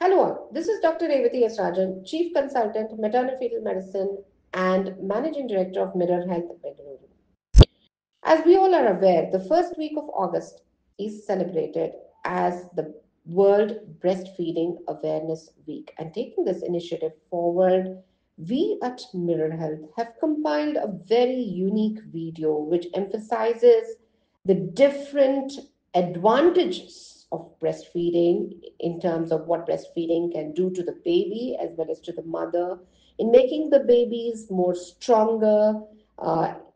Hello, all. This is Dr. Revati S. Rajan, Chief Consultant, Maternal-Fetal Medicine and Managing Director of Mirror Health, Bengaluru. As we all are aware, the first week of August is celebrated as the World Breastfeeding Awareness Week. And taking this initiative forward, we at Mirror Health have compiled a very unique video which emphasizes the different advantages of breastfeeding in terms of what breastfeeding can do to the baby as well as to the mother in making the babies more stronger,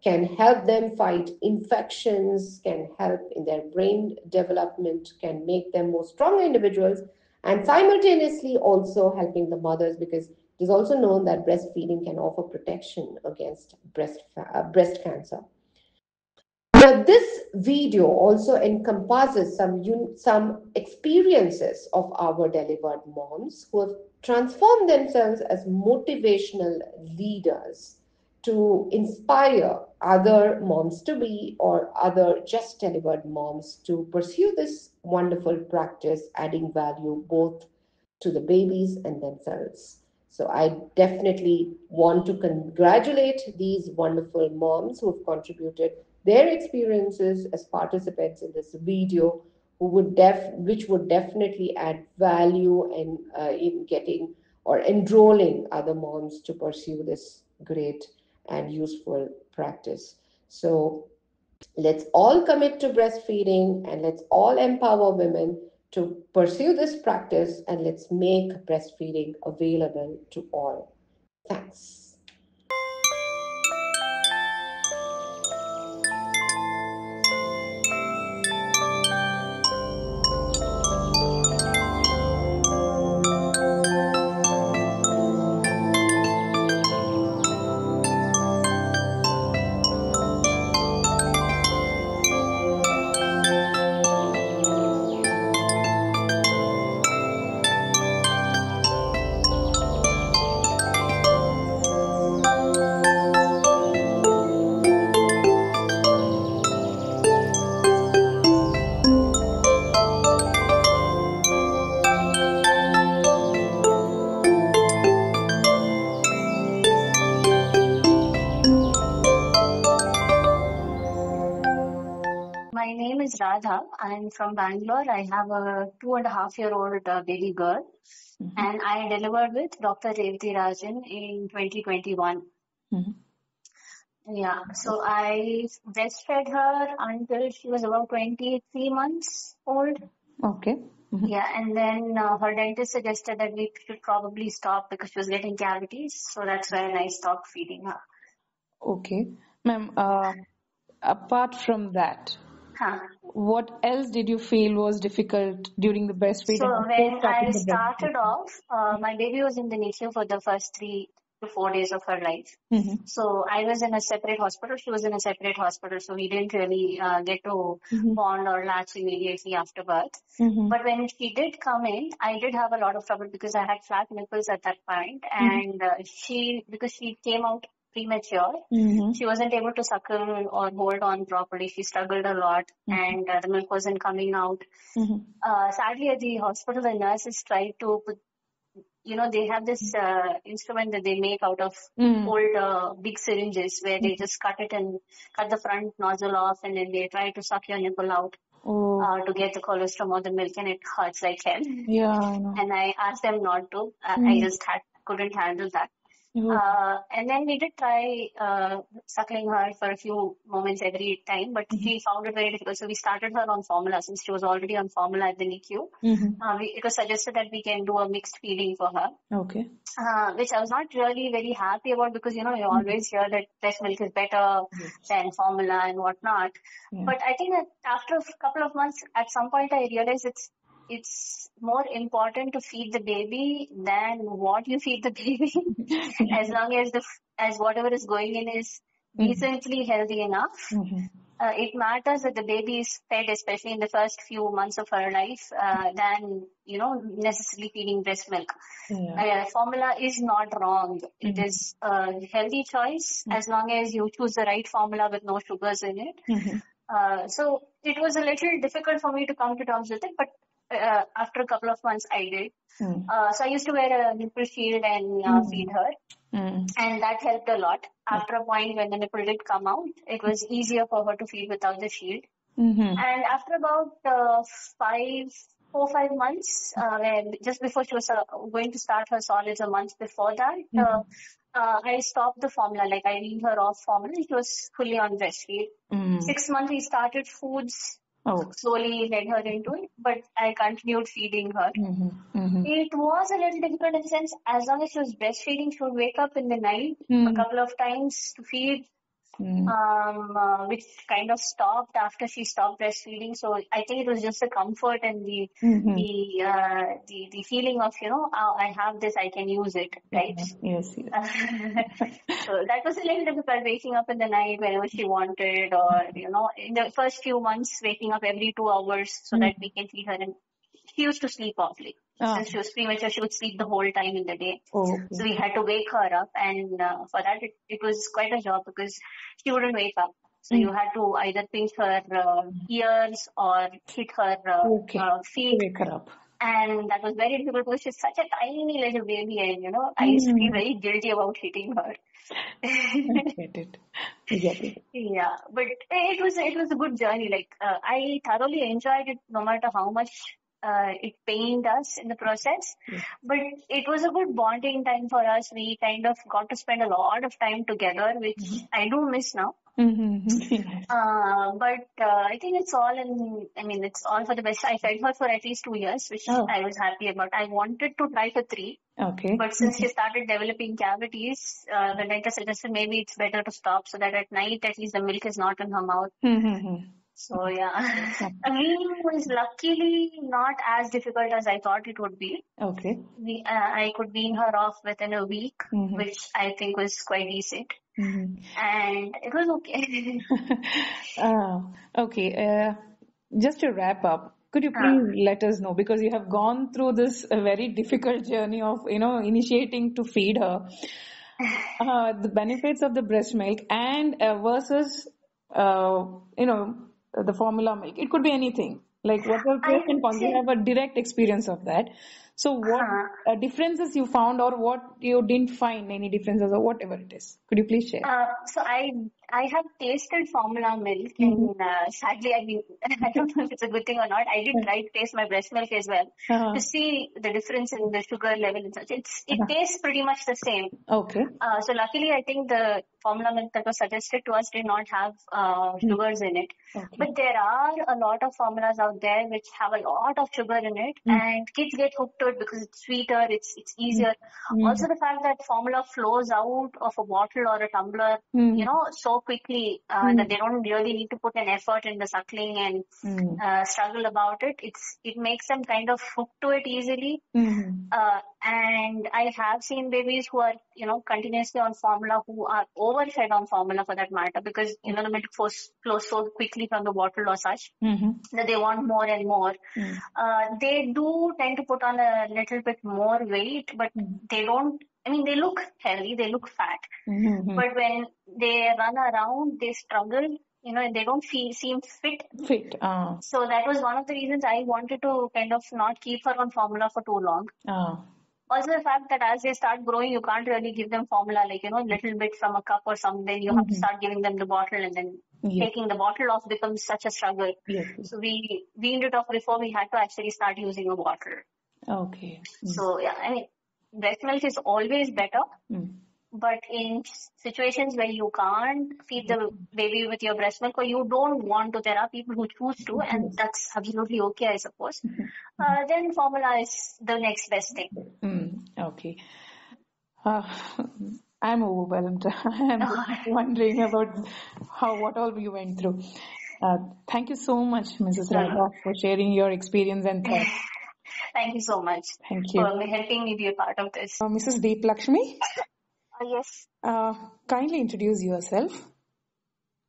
can help them fight infections, can help in their brain development, can make them more stronger individuals, and simultaneously also helping the mothers because it is also known that breastfeeding can offer protection against breast cancer. Now, this video also encompasses some experiences of our delivered moms who have transformed themselves as motivational leaders to inspire other moms to be or other just delivered moms to pursue this wonderful practice, adding value both to the babies and themselves. So I definitely want to congratulate these wonderful moms who have contributed their experiences as participants in this video, which would definitely add value in getting or enrolling other moms to pursue this great and useful practice. So let's all commit to breastfeeding and let's all empower women to pursue this practice and let's make breastfeeding available to all. Thanks. My name is Radha. I'm from Bangalore. I have a 2.5-year-old baby girl, and I delivered with Dr. Revati Rajan in 2021. Yeah, so I breastfed her until she was about 23 months old. Okay. Yeah, and then her dentist suggested that we should probably stop because she was getting cavities. So that's when I stopped feeding her. Okay. Ma'am, apart from that, what else did you feel was difficult during the breastfeeding? So After when I starting the started breastfeeding? off, my baby was in the NICU for the first 3 to 4 days of her life. So I was in a separate hospital. She was in a separate hospital. So we didn't really get to bond or latch immediately after birth. But when she did come in, I did have a lot of trouble because I had flat nipples at that point. And because she came out premature, she wasn't able to suckle or hold on properly. She struggled a lot and the milk wasn't coming out. Sadly, at the hospital, the nurses tried to put, they have this instrument that they make out of old big syringes where they just cut it and cut the front nozzle off and then they try to suck your nipple out to get the colostrum or the milk, and it hurts like hell. Yeah, I know. And I asked them not to. I just couldn't handle that. And then we did try suckling her for a few moments every time, but she found it very difficult. So we started her on formula since she was already on formula at the NICU. It was suggested that we can do a mixed feeding for her. Okay. Which I was not really very happy about because, you always hear that breast milk is better than formula and whatnot. But I think that after a couple of months, at some point I realized it's more important to feed the baby than what you feed the baby. As long as whatever is going in is decently healthy enough. It matters that the baby is fed, especially in the first few months of her life, than, necessarily feeding breast milk. Formula is not wrong. It is a healthy choice as long as you choose the right formula with no sugars in it. So it was a little difficult for me to come to terms with it, but after a couple of months, I did. So I used to wear a nipple shield and feed her. And that helped a lot. After a point when the nipple did come out, it was easier for her to feed without the shield. And after about 4 or 5 months, just before she was going to start her solids, a month before that, I stopped the formula. Like, I weaned her off formula. She was fully on breastfeed. 6 months, we started foods. Slowly led her into it, but I continued feeding her. It was a little difficult in the sense, as long as she was breastfeeding, she would wake up in the night a couple of times to feed, which kind of stopped after she stopped breastfeeding. So I think it was just the comfort and the feeling of, I have this, I can use it, right? Yes. So that was a little difficult, waking up in the night whenever she wanted, or, in the first few months, waking up every 2 hours so that we can feed her. And she used to sleep off late. Since she was premature, she would sleep the whole time in the day. So we had to wake her up, and for that it was quite a job because she wouldn't wake up. So you had to either pinch her ears or hit her feet. Wake her up. And that was very difficult because she's such a tiny little baby, and I used to feel very guilty about hitting her. I get it. Yeah, but it was a good journey. Like, I thoroughly enjoyed it, no matter how much it pained us in the process. But it was a good bonding time for us. We kind of got to spend a lot of time together, which I do miss now. But I think it's all for the best. I fed her for at least 2 years, which I was happy about. I wanted to try for 3. But since she started developing cavities, the doctor suggested maybe it's better to stop so that at night at least the milk is not in her mouth. So yeah, weaning was luckily not as difficult as I thought it would be. I could wean her off within a week, which I think was quite decent. And it was okay. Just to wrap up, could you please let us know, because you have gone through this very difficult journey of initiating to feed her, the benefits of the breast milk and versus the formula milk. It could be anything. Like, whatever pros and cons, you have a direct experience of that. So what differences you found, or what you didn't find any differences, or whatever it is? Could you please share? So I have tasted formula milk, and sadly, I don't know if it's a good thing or not. I did try to taste my breast milk as well to see the difference in the sugar level and such. It tastes pretty much the same. So luckily, I think the formula milk that was suggested to us did not have sugars in it. But there are a lot of formulas out there which have a lot of sugar in it, and kids get hooked to it because it's sweeter, it's easier. Also, the fact that formula flows out of a bottle or a tumbler, so quickly that they don't really need to put an effort in the suckling and struggle about it. It makes them kind of hooked to it easily. And I have seen babies who are, continuously on formula, who are overfed on formula for that matter, because, the milk flows so quickly from the bottle or such that they want more and more. They do tend to put on a little bit more weight, but they don't, they look healthy, they look fat. But when they run around, they struggle, and they don't seem fit. So that was one of the reasons I wanted to kind of not keep her on formula for too long. Also, the fact that as they start growing, you can't really give them formula, like, a little bit from a cup or something. You have to start giving them the bottle, and then taking the bottle off becomes such a struggle. So we weaned it off before we had to actually start using a bottle. So, yeah, breast milk is always better. But in situations where you can't feed the baby with your breast milk, or you don't want to, there are people who choose to, and that's absolutely okay, I suppose. Then formula is the next best thing. I'm overwhelmed. I'm wondering about what all you went through. Thank you so much, Mrs. Radha, for sharing your experience and thoughts. Thank you so much for helping me be a part of this. Mrs. Deep Lakshmi? Yes. Kindly introduce yourself.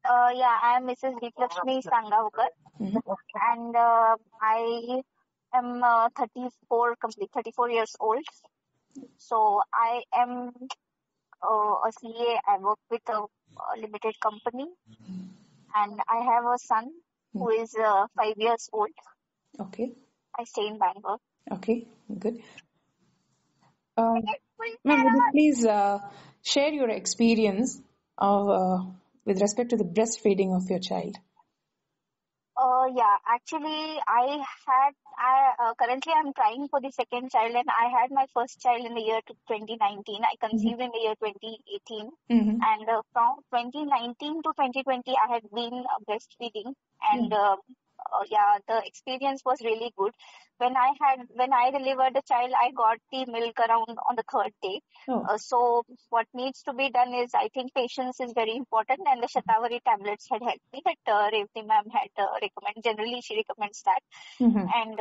I am Mrs. Deep Lakshmi Sangavkar, and I am 34 years old. So I am a CA. I work with a limited company, and I have a son who is 5 years old. I stay in Bangalore. Okay, good. Ma'am, would you please share your experience with respect to the breastfeeding of your child? Yeah, actually, currently I'm trying for the second child, and I had my first child in the year 2019. I conceived in the year 2018. And from 2019 to 2020, I had been breastfeeding, and yeah, the experience was really good. When I delivered the child, I got the milk around on the third day. So what needs to be done is, I think patience is very important, and the Shatavari tablets had helped me. That Revati ma'am had recommend. Generally, she recommends that, and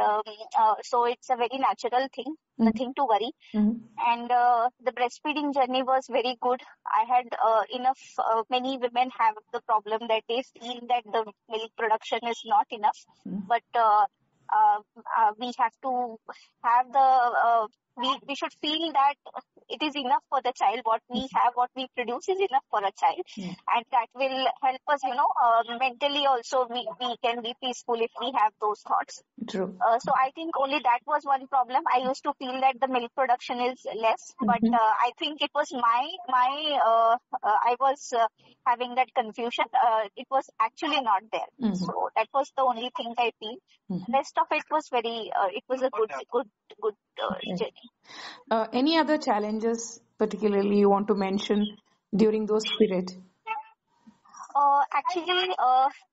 so it's a very natural thing. Nothing to worry. And the breastfeeding journey was very good. I had enough. Many women have the problem that they feel that the milk production is not enough, but we have to have the. We should feel that it is enough for the child. What we have, what we produce is enough for a child, and that will help us. Mentally also we can be peaceful if we have those thoughts. True. So I think only that was one problem. I used to feel that the milk production is less, but I think it was I was having that confusion. It was actually not there. So that was the only thing I feel. Rest of it was it was a good journey. Any other challenges particularly you want to mention during those periods? Actually,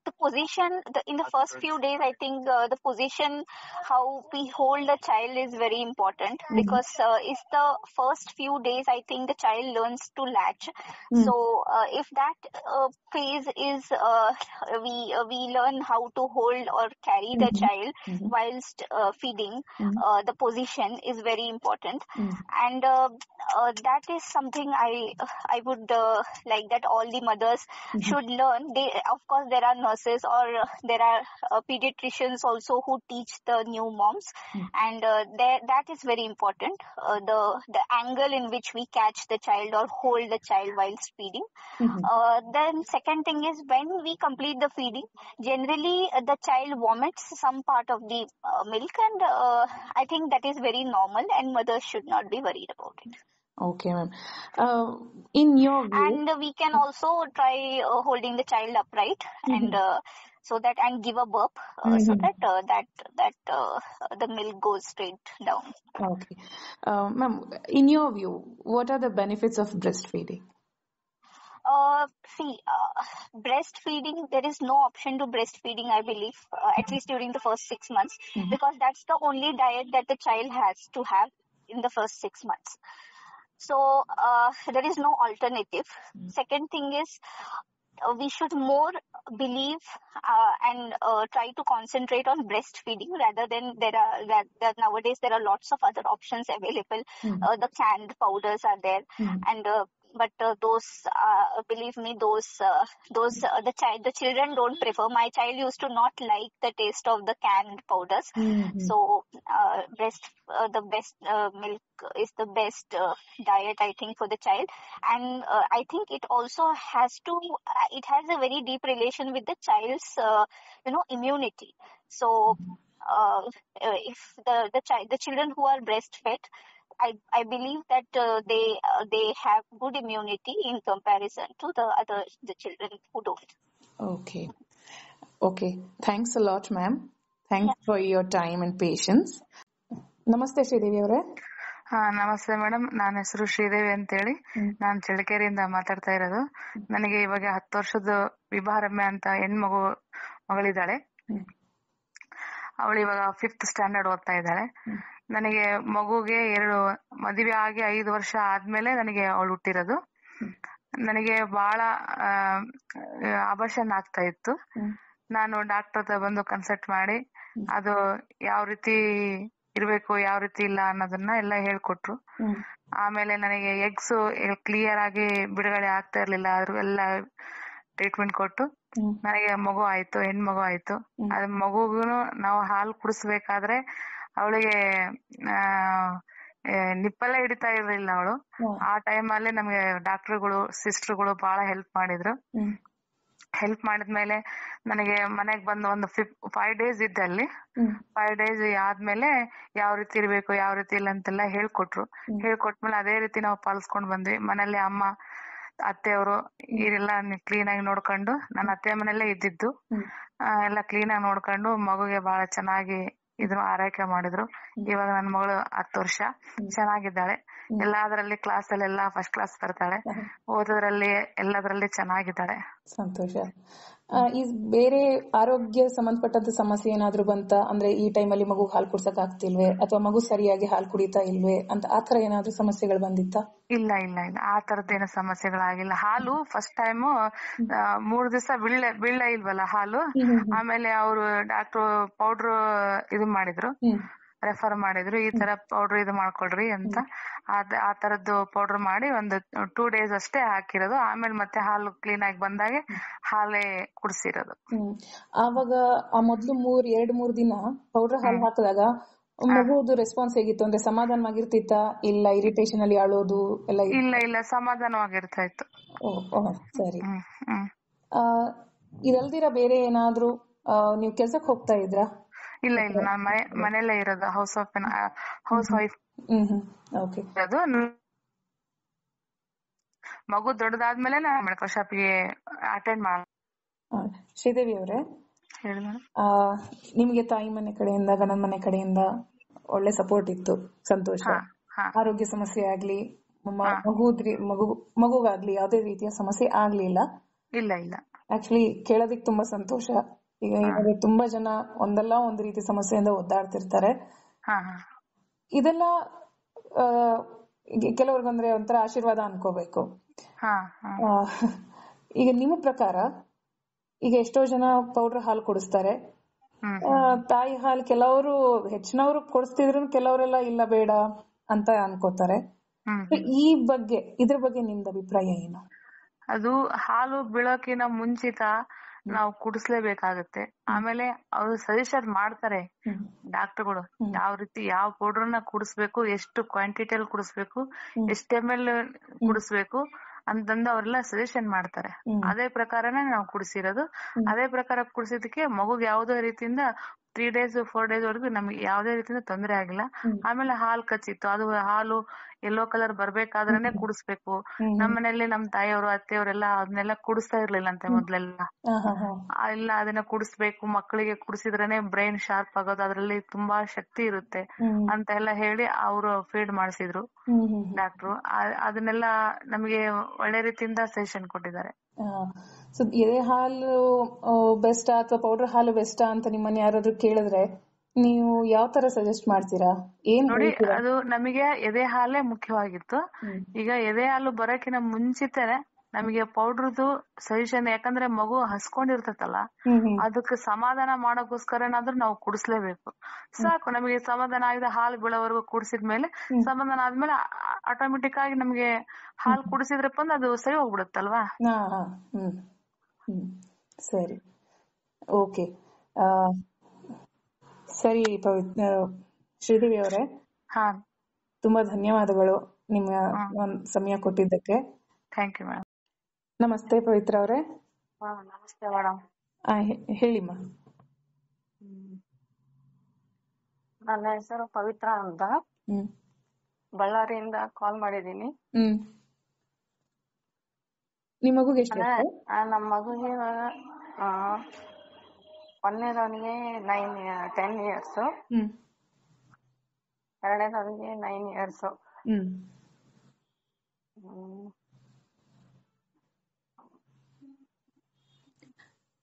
the position in the first few days, I think the position, how we hold the child is very important, because it's the first few days, I think the child learns to latch. So if that phase is we learn how to hold or carry the child whilst feeding, the position is very important, and that is something I would like that all the mothers should learn. Of course, there are nurses or there are pediatricians also who teach the new moms, and that is very important. The angle in which we catch the child or hold the child while feeding. Then second thing is, when we complete the feeding, generally the child vomits some part of the milk, and I think that is very normal, and mothers should not be worried about it. Okay, ma'am. In your view, and we can also try holding the child upright, and so that, and give a burp, so that the milk goes straight down. Okay, ma'am. In your view, what are the benefits of breastfeeding? Breastfeeding, there is no option to breastfeeding, I believe, at least during the first 6 months, because that's the only diet that the child has to have in the first 6 months. So there is no alternative. Second thing is, we should more believe and try to concentrate on breastfeeding, rather than nowadays there are lots of other options available. The canned powders are there, and but those, believe me, the children don't prefer. My child used to not like the taste of the canned powders. So the best milk is the best diet, I think, for the child, and I think it also has a very deep relation with the child's immunity. So if the children who are breastfed, I believe that they have good immunity in comparison to the children who don't. Okay. Thanks a lot, ma'am. Thanks for your time and patience. ನಮಸ್ತೆ ಶ್ರೀದೇವಿ ಅವರೇ. ನಮಸ್ತೆ madam, ನನ್ನ ಹೆಸರು ಶ್ರೀದೇವಿ ಅಂತೇಳಿ, ನಾನು ಚಳ್ಳಕೆರೆಯಿಂದ ಮಾತಾಡ್ತಾ ಇರೋದು. ನನಗೆ ಇವಾಗ 10 ವರ್ಷದ ವಿಭಾರಮ್ಯ ಅಂತ ಮಗಳಿದ್ದಾಳೆ. ಅವಳು ಇವಾಗ 5th ಸ್ಟ್ಯಾಂಡರ್ಡ್ ಓದ್ತಾ ಇದ್ದಾಳೆ. ನನಗೆ ಮಗುಗೆ ಮದುವೆ ಆಗಿ 5 ವರ್ಷ ಆದ್ಮೇಲೆ ನನಗೆ ಅವಳು ಹುಟ್ಟಿರೋದು. ನನಗೆ ಬಹಳ ಅಬಾರ್ಷನ್ ಆಗ್ತಾ ಇತ್ತು. ನಾನು ಡಾಕ್ಟರ್ ಹತ್ರ ಬಂದು ಕನ್ಸಲ್ಟ್ ಮಾಡಿ, ಅದು ಯಾವ ರೀತಿ ಇರ್ಬೇಕು, ಯಾವ ರೀತಿ ಇಲ್ಲ ಅನ್ನೋದನ್ನ ಎಲ್ಲ ಹೇಳ್ಕೊಟ್ರು. ಆಮೇಲೆ ನನಗೆ ಎಗ್ಸ್ ಕ್ಲಿಯರ್ ಆಗಿ ಬಿಡುಗಡೆ ಆಗ್ತಾ ಇರ್ಲಿಲ್ಲ, ಎಲ್ಲ ಟ್ರೀಟ್ಮೆಂಟ್ ಕೊಟ್ಟು ನನಗೆ ಮಗು ಆಯ್ತು, ಹೆಣ್ಮಗು ಆಯ್ತು. ಅದ್ ಮಗುಗುನು ನಾವು ಹಾಲು ಕುಡಿಸ್ಬೇಕಾದ್ರೆ ಅವಳಿಗೆ ನಿಪ್ಪಲ್ಲೇ ಹಿಡಿತಾ ಇರ್ಲಿಲ್ಲ ಅವಳು. ಆ ಟೈಮಲ್ಲಿ ನಮ್ಗೆ ಡಾಕ್ಟರ್ಗಳು, ಸಿಸ್ಟರ್ಗಳು ಬಹಳ ಹೆಲ್ಪ್ ಮಾಡಿದ್ರು. ಹೆಲ್ಪ್ ಮಾಡಿದ್ಮೇಲೆ ನನಗೆ ಮನೆಗ್ ಬಂದು ಒಂದು 5 days ಇದ್ದೆ ಅಲ್ಲಿ. 5 days ಆದ್ಮೇಲೆ ಯಾವ ರೀತಿ ಇರ್ಬೇಕು ಯಾವ ರೀತಿ ಇಲ್ಲ ಅಂತೆಲ್ಲ ಹೇಳ್ಕೊಟ್ಮೇಲೆ ಅದೇ ರೀತಿ ನಾವು ಪಾಲಿಸ್ಕೊಂಡ್ ಬಂದ್ವಿ. ಮನೇಲಿ ಅಮ್ಮ ಅತ್ತೆಯವರು ಇದೆಲ್ಲ ಕ್ಲೀನ್ ಆಗಿ ನೋಡ್ಕೊಂಡು, ನನ್ನ ಅತ್ತೆ ಮನೆಯಲ್ಲೇ ಇದ್ದಿದ್ದು, ಎಲ್ಲ ಕ್ಲೀನ್ ಆಗಿ ನೋಡ್ಕೊಂಡು ಮಗುಗೆ ಬಹಳ ಚೆನ್ನಾಗಿ ಆರೈಕೆ ಮಾಡಿದ್ರು. ಇವಾಗ ನನ್ನ ಮಗಳು 10 ವರ್ಷ ಚೆನ್ನಾಗಿದ್ದಾಳೆ. ಎಲ್ಲಾದ್ರಲ್ಲಿ ಕ್ಲಾಸ್ ಅಲ್ಲೆಲ್ಲ ಫಸ್ಟ್ ಕ್ಲಾಸ್ ಬರ್ತಾಳೆ. ಓದೋದ್ರಲ್ಲಿ ಎಲ್ಲದ್ರಲ್ಲಿ ಚೆನ್ನಾಗಿದ್ದಾಳೆ. ಸಂತೋಷ. ಈ ಬೇರೆ ಆರೋಗ್ಯ ಸಂಬಂಧಪಟ್ಟಂತ ಸಮಸ್ಯೆ ಏನಾದ್ರು ಬಂತ? ಅಂದ್ರೆ ಈ ಟೈಮಲ್ಲಿ ಮಗು ಹಾಲು ಕುಡ್ಸಕ್ ಆಗ್ತಿಲ್ವೇ, ಅಥವಾ ಮಗು ಸರಿಯಾಗಿ ಹಾಲು ಕುಡಿತಾ ಇಲ್ವೇ ಅಂತ ಆತರ ಏನಾದ್ರು ಸಮಸ್ಯೆಗಳು ಬಂದಿತ್ತಾ? ಇಲ್ಲ ಇಲ್ಲ ಇಲ್ಲ, ಆ ತರದ್ದೇನು ಸಮಸ್ಯೆಗಳಾಗಿಲ್ಲ. ಹಾಲು ಫಸ್ಟ್ ಟೈಮ್ 3 ದಿವಸ ಬೀಳ ಇಲ್ವಲ್ಲ ಹಾಲು. ಆಮೇಲೆ ಅವರು ಡಾಕ್ಟರ್ ಪೌಡರ್ ಇದು ಮಾಡಿದ್ರು, ರೆಫರ್ ಮಾಡಿದ್ರು, ಈ ತರ ಪೌಡರ್ ಇದು ಮಾಡ್ಕೊಳ್ರಿ ಅಂತ. ಆ ತರದ್ದು ಪೌಡರ್ ಮಾಡಿ ಒಂದು 2 days ಅಷ್ಟೇ ಹಾಕಿರೋದು. ಆಮೇಲೆ ಮತ್ತೆ ಹಾಲು ಕ್ಲೀನ್ ಆಗಿ ಬಂದಾಗೆ ಹಾಲೇ ಕುಡಿಸಿರೋದು. ಆವಾಗ ಆ ಮೊದ್ಲು 2-3 ದಿನ ಪೌಡರ್ ಹಾಲು ಹಾಕಿದಾಗ ಮಗುದು ರೆಸ್ಪಾನ್ಸ್ ಹೇಗಿತ್ತು? ಅಂದ್ರೆ ಸಮಾಧಾನವಾಗಿರ್ತಿತ್ತ, ಇಲ್ಲ ಇರಿಟೇಷನ್ ಅಲ್ಲಿ ಅಳೋದು ಎಲ್ಲ? ಇಲ್ಲ, ಸಮಾಧಾನವಾಗಿರ್ತಾ ಇತ್ತು. ಸರಿ. ಇದಲ್ದಿರ ಬೇರೆ ಏನಾದ್ರು ನೀವು ಕೆಲ್ಸಕ್ಕೆ ಹೋಗ್ತಾ ಇದ್ರಾ? ಇಲ್ಲ, ನಾನ್ ಮನೆಯಲ್ಲೇ ಇರೋದು, ಹೌಸ್ ವೈಫ್. ಓಕೆ. ಅದು ಮಗು ದೊಡ್ಡದಾದ್ಮೇಲೆ ನಾನು ಮೆಡಿಕಲ್ ಶಾಪ್ಗೆ ಅಟೆಂಡ್ ಮಾಡ. ಶ್ರೀದೇವಿ ಅವರೇ, ಹೇಳಿ ಮೇಡಮ್. ನಿಮ್ಗೆ ತಾಯಿ ಮನೆ ಕಡೆಯಿಂದ ಗಂಡನ ಮನೆ ಕಡೆಯಿಂದ ಒಳ್ಳೆ ಸಪೋರ್ಟ್ ಇತ್ತು, ಸಂತೋಷ. ಆರೋಗ್ಯ ಸಮಸ್ಯೆ ಆಗ್ಲಿ, ಮಗುಗಾಗ್ಲಿ ಯಾವುದೇ ರೀತಿಯ ಸಮಸ್ಯೆ ಆಗ್ಲಿಲ್ಲ? ಇಲ್ಲ ಇಲ್ಲ. ಆಕ್ಚುಲಿ ಕೇಳೋದಿಕ್ ತುಂಬಾ ಸಂತೋಷ. ಈಗ ತುಂಬಾ ಜನ ಒಂದಲ್ಲ ಒಂದು ರೀತಿ ಸಮಸ್ಯೆಯಿಂದ ಒದ್ದಾಡ್ತಿರ್ತಾರೆ. ಇದೆಲ್ಲ ಕೆಲವ್ರಿಗಂದ್ರೆ ಒಂಥರ ಆಶೀರ್ವಾದ ಅನ್ಕೋಬೇಕು. ಈಗ ನಿಮ್ಮ ಪ್ರಕಾರ ಈಗ ಎಷ್ಟೋ ಜನ ಪೌಡರ್ ಹಾಲು ಕುಡಿಸ್ತಾರೆ, ತಾಯಿ ಹಾಲು ಕೆಲವರು ಹೆಚ್ಚಿನವರು ಕೊಡಿಸ್ತಿದ್ರು, ಕೆಲವರೆಲ್ಲ ಇಲ್ಲ ಬೇಡ ಅಂತ ಅನ್ಕೋತಾರೆ. ಇದ್ರ ಬಗ್ಗೆ ನಿಮ್ದು ಅಭಿಪ್ರಾಯ ಏನು? ಅದು ಹಾಲು ಬೀಳೋಕಿನ ಮುಂಚಿತ ನಾವು ಕುಡಿಸ್ಲೇಬೇಕಾಗತ್ತೆ. ಆಮೇಲೆ ಅವರು ಸಜೆಷನ್ ಮಾಡ್ತಾರೆ ಡಾಕ್ಟರ್ಗಳು, ಯಾವ ರೀತಿ ಯಾವ ಪೌಡರ್ನ ಕುಡಿಸ್ಬೇಕು, ಎಷ್ಟು ಕ್ವಾಂಟಿಟಿಯಲ್ಲಿ ಕುಡಿಸ್ಬೇಕು, ಎಷ್ಟು ml ಕುಡಿಸ್ಬೇಕು ಅಂತಂದು ಅವ್ರೆಲ್ಲ ಸಜೆಷನ್ ಮಾಡ್ತಾರೆ. ಅದೇ ಪ್ರಕಾರನೇ ನಾವು ಕುಡಿಸಿರೋದು. ಅದೇ ಪ್ರಕಾರ ಕುಡಿಸಿದಕ್ಕೆ ಮಗುಗೆ ಯಾವುದೇ ರೀತಿಯಿಂದ 3 days 4 days ವರೆಗೂ ನಮ್ಗೆ ಯಾವುದೇ ರೀತಿಯಿಂದ ತೊಂದರೆ ಆಗಿಲ್ಲ. ಆಮೇಲೆ ಹಾಲು ಕಚ್ಚಿತ್ತು, ಅದು ಹಾಲು ಯೆಲ್ಲೋ ಕಲರ್ ಬರ್ಬೇಕಾದ್ರೇನೆ ಕುಡಿಸ್ಬೇಕು. ನಮ್ಮ ಮನೆಯಲ್ಲಿ ನಮ್ ತಾಯಿಯವರು ಅತ್ತೆಯವರೆಲ್ಲ ಅದನ್ನೆಲ್ಲ ಕುಡಿಸ್ತಾ ಇರ್ಲಿಲ್ಲ ಅಂತೆ ಮೊದ್ಲೆಲ್ಲ. ಇಲ್ಲ, ಅದನ್ನ ಕುಡಿಸ್ಬೇಕು, ಮಕ್ಕಳಿಗೆ ಕುಡಿಸಿದ್ರೇನೆ ಬ್ರೈನ್ ಶಾರ್ಪ್ ಆಗೋದು, ಅದ್ರಲ್ಲಿ ತುಂಬಾ ಶಕ್ತಿ ಇರುತ್ತೆ ಅಂತ ಎಲ್ಲ ಹೇಳಿ ಅವರು ಫೀಡ್ ಮಾಡಿಸಿದ್ರು ಡಾಕ್ಟ್ರು. ಅದನ್ನೆಲ್ಲ ನಮಗೆ ಒಳ್ಳೆ ರೀತಿಯಿಂದ ಸಜೆಷನ್ ಕೊಟ್ಟಿದ್ದಾರೆ. ಎದೆ ಹಾಲು ಬೆಸ್ಟಾ ಅಥವಾ ಪೌಡರ್ ಹಾಲು ಬೆಸ್ಟಾ ಅಂತ ನಿಮ್ಮನ್ನ ಯಾರಾದ್ರೂ ಕೇಳಿದ್ರೆ ನೀವು ಯಾವ ತರ ಸಜೆಸ್ಟ್ ಮಾಡ್ತೀರಾ? ನೋಡಿ, ಅದು ನಮಗೆ ಎದೆ ಹಾಲೇ ಮುಖ್ಯವಾಗಿತ್ತು. ಈಗ ಎದೆ ಹಾಲು ಬರೋಕಿನ ಮುಂಚಿತನೆ ನಮಗೆ ಪೌಡ್ರದು ಸಜೆಷನ್, ಯಾಕಂದ್ರೆ ಮಗು ಹಸ್ಕೊಂಡಿರ್ತೈತಲ್ಲ, ಅದಕ್ಕೆ ಸಮಾಧಾನ ಮಾಡೋಕೋಸ್ಕರನಾದ್ರೂ ನಾವು ಕುಡಿಸ್ಲೇಬೇಕು. ಸಾಕು, ನಮಗೆ ಸಮಾಧಾನ ಆಗಿದೆ, ಹಾಲು ಬೀಳೋವರೆಗೂ ಕುಡಿಸಿದ್ಮೇಲೆ ಸಮಾಧಾನ ಆದ್ಮೇಲೆ ಆಟೋಮೆಟಿಕ್ ಆಗಿ ನಮ್ಗೆ ಹಾಲು ಕುಡಿಸಿದ್ರಪ್ಪ ಅಂದ್ರೆ ಅದು ಸರಿ ಹೋಗ್ಬಿಡುತ್ತಲ್ವಾ. ಸರಿ, ಓಕೆ. ಸರಿ ಶ್ರೀದೇವಿ ಅವರೇ, ತುಂಬಾ ಧನ್ಯವಾದಗಳು ನಿಮ್ಮ ಸಮಯ ಕೊಟ್ಟಿದ್ದಕ್ಕೆ. Thank you madam. ನಮಸ್ತೆ ಪವಿತ್ರ ಅವರೇ. ನಮಸ್ತೆ ಮೇಡಮ್. ಹೇಳಿಮ್ಮ. ನನ್ನ ಹೆಸರು ಪವಿತ್ರ ಅಂತ, ಬಳ್ಳಾರಿಯಿಂದ ಕಾಲ್ ಮಾಡಿದೀನಿ. ನಿಮ್ಮ ಮಗುಗೆ ಎಷ್ಟು? ನಮ್ಮ ಮಗುಗೆ ಒಂದನೇದವನಿಗೆ 10 years, ಎರಡನೇದವನಿಗೆ 9 years.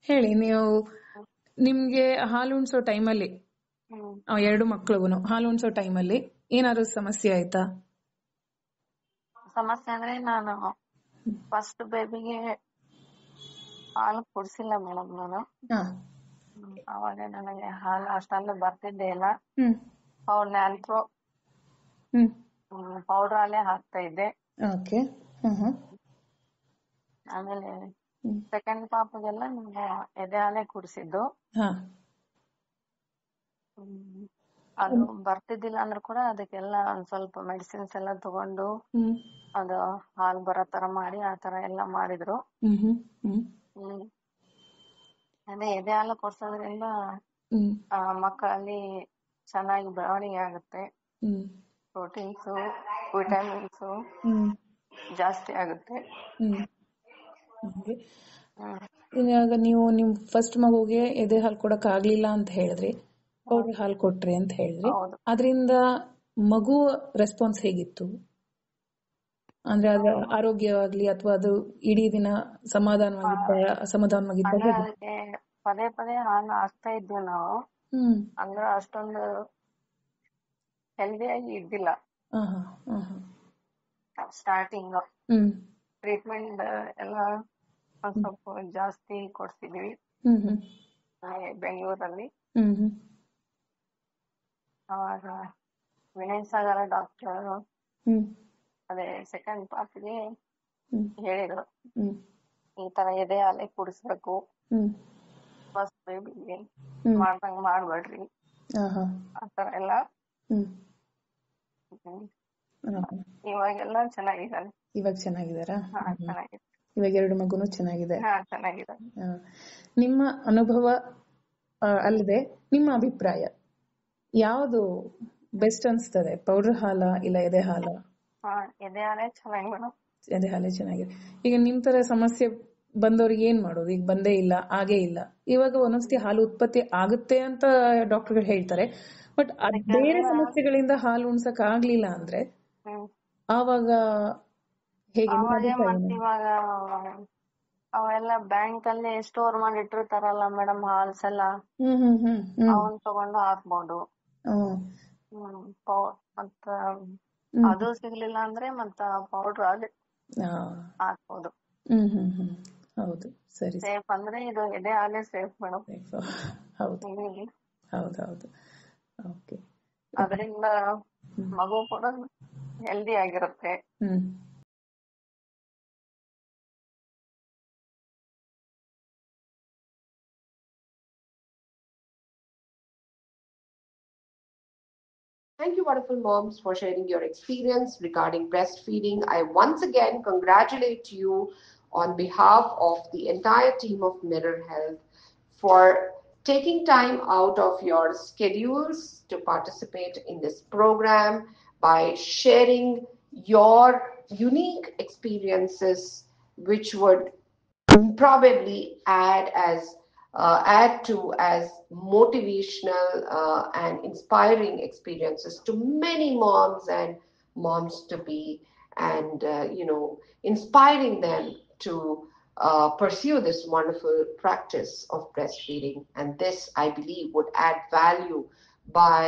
ಹೇಳಿ, ನೀವು ನಿಮ್ಗೆ ಹಾಲು ಉಣ್ಸೋ ಟೈಮಲ್ಲಿ, 2 ಮಕ್ಳಿಗೂ ಹಾಲು ಉಣ್ಸೋ ಟೈಮಲ್ಲಿ ಏನಾದ್ರು ಸಮಸ್ಯೆ ಆಯ್ತಾ? ಸಮಸ್ಯೆ ಅಂದ್ರೆ ನಾನು ಫಸ್ಟ್ ಬೇಬಿಗೆ ಹಾಲು ಕುಡಿಸಿಲ್ಲ ಮೇಡಮ್ ನಾನು. ಅವಾಗ ನನಗೆ ಹಾಲು ಅಷ್ಟೊಂದು ಬರ್ತಿದ್ದೆ ಇಲ್ಲ. ಅವ್ರನ್ನ ಅಂತೂ ಪೌಡರ್ ಹಾಲೇ ಹಾಕ್ತಾ ಇದ್ದೆ. ಆಮೇಲೆ ಸೆಕೆಂಡ್ ಪಾಪಗೆಲ್ಲ ನಾನು ಎದೆ ಹಾಲೇ ಕುಡಿಸಿದ್ದು. ಅದು ಬರ್ತಿದ್ದಿಲ್ಲ ಅಂದ್ರೂ ಕೂಡ ಅದಕ್ಕೆಲ್ಲ ಒಂದ್ ಸ್ವಲ್ಪ ಮೆಡಿಸಿನ್ಸ್ ಎಲ್ಲ ತಗೊಂಡು ಅದು ಹಾಲು ಬರೋ ತರ ಮಾಡಿ ಆ ತರ ಎಲ್ಲ ಮಾಡಿದ್ರು. ಅದೇ ಎದೆ ಹಾಲು ಕೊಡ್ಸೋದ್ರಿಂದ ಮಕ್ಕಳಲ್ಲಿ ಚೆನ್ನಾಗಿ ಬೆಳವಣಿಗೆ ಆಗುತ್ತೆ, ಪ್ರೋಟೀನ್ಸು ವಿಟಮಿನ್ಸು ಜಾಸ್ತಿ ಆಗುತ್ತೆ. ಇವಾಗ ನೀವು ನಿಮ್ ಫಸ್ಟ್ ಮಗುಗೆ ಎದೆ ಹಾಲು ಕೊಡಕ್ ಆಗ್ಲಿಲ್ಲ ಅಂತ ಹೇಳಿದ್ರಿ, ಪೌಡರ್ ಹಾಲು ಕೊಟ್ರಿ ಅಂತ ಹೇಳಿದ್ರಿ. ಅದರಿಂದ ಮಗು ರೆಸ್ಪಾನ್ಸ್ ಹೇಗಿತ್ತು? ಅಂದ್ರೆ ಅದ್ರ ಆರೋಗ್ಯವಾಗ್ಲಿ ಅಥವಾ ಅದು ಇಡೀ ದಿನ ಸಮಾಧಾನವಾಗಿದ್ದ ಅದಕ್ಕೆ ಪದೇ ಪದೇ ಹಾಲು ಹಾಕ್ತಾ ಇದ್ವಿ ನಾವು. ಅಂದ್ರೆ ಅಷ್ಟೊಂದು ಹೆಲ್ದಿಯಾಗಿ ಇದ್ದಿಲ್ಲ ಸ್ಟಾರ್ಟಿಂಗ್. ಟ್ರೀಟ್ಮೆಂಟ್ ಎಲ್ಲ ಒಂದ್ ಸ್ವಲ್ಪ ಜಾಸ್ತಿ ಕೊಡ್ತಿದ್ವಿ ಬೆಂಗಳೂರಲ್ಲಿ. ಅವಾಗ ವಿನಯ್ ಸಾಗರ ಡಾಕ್ಟರ್ ಅದೇ ಸೆಕೆಂಡ್ ಪಾರ್ಟ್ಗೆ ಹೇಳಿದ್ರು, ಈ ತರ ಎದೆ ಹಾಲೆ ಕುಡಿಸ್ಬೇಕು, ಫಸ್ಟ್ ಬೇಬಿಗೆ ಮಾಡ್ದಂಗ್ ಮಾಡ್ಬೇಡ್ರಿ ಆತರ ಎಲ್ಲ. ಇವಾಗೆಲ್ಲ ಚೆನ್ನಾಗಿದ್ದಾರೆ. ಇವಾಗ ಚೆನ್ನಾಗಿದ್ದಾರಾ? ಚೆನ್ನಾಗಿದೆ. ಇವಾಗ 2 ಮಗುನು ಚೆನ್ನಾಗಿದೆ. ಚೆನ್ನಾಗಿದೆ. ನಿಮ್ಮ ಅನುಭವ ಅಲ್ಲದೆ ನಿಮ್ಮ ಅಭಿಪ್ರಾಯ ಯಾವುದು ಬೆಸ್ಟ್ ಅನ್ಸ್ತದೆ? ಪೌಡರ್ ಹಾಲ ಇಲ್ಲ ಎದೆ ಹಾಲ? ಎದೆ ಹಾಲೇ ಚೆನ್ನಾಗಿ ಮೇಡಮ್. ಎದೆ ಹಾಲೇ ಚೆನ್ನಾಗಿದೆ. ಈಗ ನಿಮ್ ತರ ಸಮಸ್ಯೆ ಬಂದವ್ರಿಗೆ ಏನ್ ಮಾಡೋದು? ಈಗ ಬಂದೇ ಇಲ್ಲ, ಆಗೇ ಇಲ್ಲ. ಇವಾಗ ಒಂದೊಂದ್ಸತಿ ಹಾಲು ಉತ್ಪತ್ತಿ ಆಗುತ್ತೆ ಅಂತ ಡಾಕ್ಟರ್ಗಳು ಹೇಳ್ತಾರೆ, ಬಟ್ ಬೇರೆ ಸಮಸ್ಯೆಗಳಿಂದ ಹಾಲು ಉಣ್ಸಕ್ ಆಗ್ಲಿಲ್ಲ ಅಂದ್ರೆ ಆವಾಗ ಹೇಗೆ? ಇವಾಗ ಅವೆಲ್ಲ ಬ್ಯಾಂಕ್ ಅಲ್ಲಿ ಸ್ಟೋರ್ ಮಾಡಿ ಇಟ್ಟಿರ್ತಾರಲ್ಲ ಮೇಡಮ್ ಹಾಲ್ಸ್ ಎಲ್ಲ, ಅವನ್ ತಗೊಂಡು ಹಾಕ್ಬೋದು. ಮತ್ತ ಅದು ಸಿಗ್ಲಿಲ್ಲ ಅಂದ್ರೆ ಮತ್ತ ಪೌಡರ್ ಆಗಿ ಹಾಕ್ಬೋದು. ಹೌದು, ಸರಿ. ಸೇಫ್ ಅಂದ್ರೆ ಇದು ಎದೆ ಹಾಲೇ ಸೇಫ್ ಮೇಡಮ್. ಹೌದು ಹೌದೌದು. ಓಕೆ. ಅದರಿಂದ ಮಗು ಕೂಡ ಹೆಲ್ದಿ ಆಗಿರುತ್ತೆ. Thank you, wonderful moms, for sharing your experience regarding breastfeeding. I once again congratulate you on behalf of the entire team of Mirror Health for taking time out of your schedules to participate in this program by sharing your unique experiences, which would probably add to as motivational and inspiring experiences to many moms and moms to be, and inspiring them to pursue this wonderful practice of breastfeeding. And this, I believe, would add value by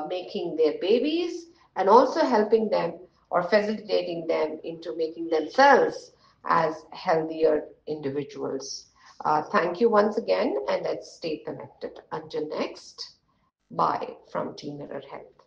making their babies and also helping them or facilitating them into making themselves as healthier individuals. Thank you once again, and let's stay connected. Until next, bye from Team Mirror Health.